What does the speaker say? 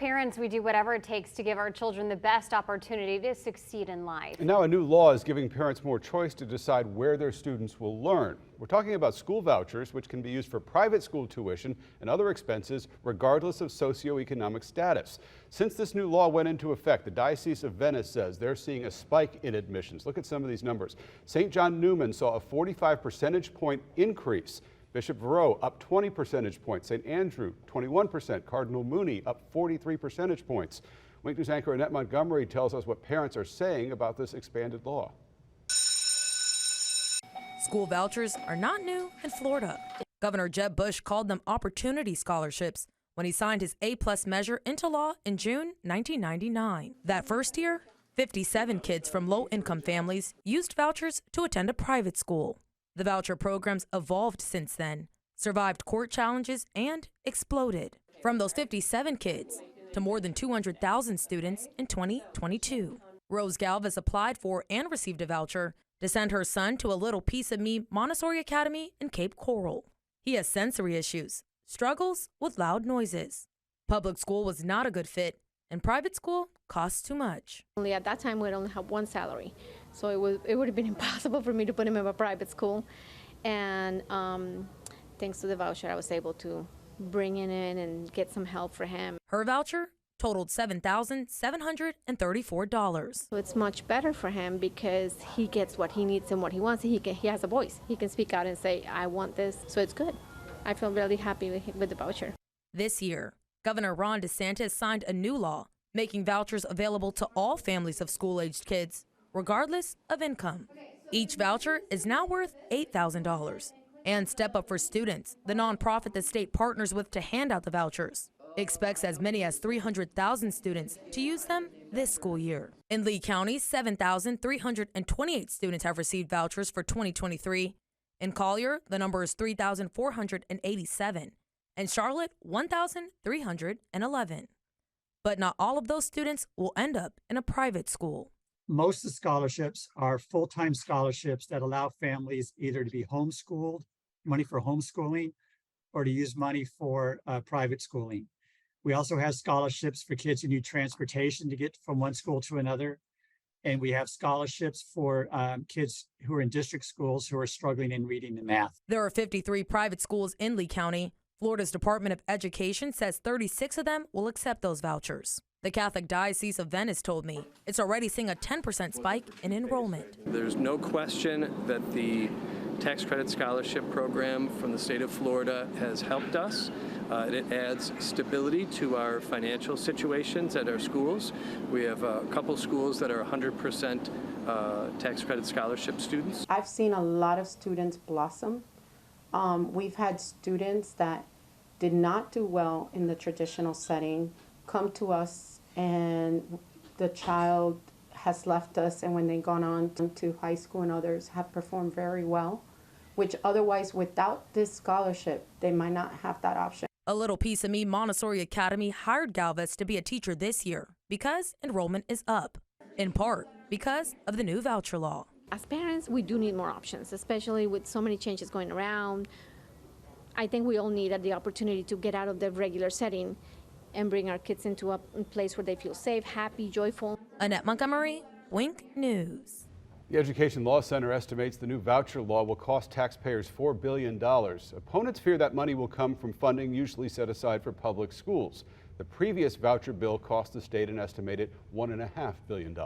parents, we do whatever it takes to give our children the best opportunity to succeed in life. And now a new law is giving parents more choice to decide where their students will learn. We're talking about school vouchers, which can be used for private school tuition and other expenses, regardless of socioeconomic status. Since this new law went into effect, the Diocese of Venice says they're seeing a spike in admissions. Look at some of these numbers. St. John Newman saw a 45 percentage point increase. Bishop Verot up 20 percentage points. St. Andrew 21%. Cardinal Mooney up 43 percentage points. Wink News anchor Annette Montgomery tells us what parents are saying about this expanded law. School vouchers are not new in Florida. Governor Jeb Bush called them opportunity scholarships when he signed his A-plus measure into law in June 1999. That first year, 57 kids from low-income families used vouchers to attend a private school. The voucher programs evolved since then, survived court challenges, and exploded. From those 57 kids to more than 200,000 students in 2022. Rose Galvez applied for and received a voucher to send her son to a Little Piece of Me Montessori Academy in Cape Coral. He has sensory issues, struggles with loud noises. Public school was not a good fit, and private school costs too much. Only at that time, we'd only have one salary. So it would have been impossible for me to put him in a private school. And thanks to the voucher, I was able to bring it in and get some help for him. Her voucher totaled $7,734. So it's much better for him because he gets what he needs and what he wants. He has a voice. He can speak out and say, I want this. So it's good. I feel really happy with the voucher. This year, Governor Ron DeSantis signed a new law making vouchers available to all families of school-aged kids, regardless of income. Each voucher is now worth $8,000. And Step Up for Students, the nonprofit the state partners with to hand out the vouchers, expects as many as 300,000 students to use them this school year. In Lee County, 7,328 students have received vouchers for 2023. In Collier, the number is 3,487. And Charlotte, 1,311. But not all of those students will end up in a private school. Most of the scholarships are full-time scholarships that allow families either to be homeschooled, money for homeschooling, or to use money for private schooling. We also have scholarships for kids who need transportation to get from one school to another. And we have scholarships for kids who are in district schools who are struggling in reading and math. There are 53 private schools in Lee County. Florida's Department of Education says 36 of them will accept those vouchers. The Catholic Diocese of Venice told me it's already seeing a 10% spike in enrollment. There's no question that the tax credit scholarship program from the state of Florida has helped us. It adds stability to our financial situations at our schools. We have a couple schools that are 100% tax credit scholarship students. I've seen a lot of students blossom. We've had students that did not do well in the traditional setting come to us, and the child has left us, and when they've gone on to high school and others have performed very well, which otherwise without this scholarship they might not have that option. A Little Piece of Me Montessori Academy hired Galvez to be a teacher this year because enrollment is up, in part because of the new voucher law. As parents, we do need more options, especially with so many changes going around. I think we all need the opportunity to get out of the regular setting and bring our kids into a place where they feel safe, happy, joyful. Annette Montgomery, Wink News. The Education Law Center estimates the new voucher law will cost taxpayers $4 billion. Opponents fear that money will come from funding usually set aside for public schools. The previous voucher bill cost the state an estimated $1.5 billion.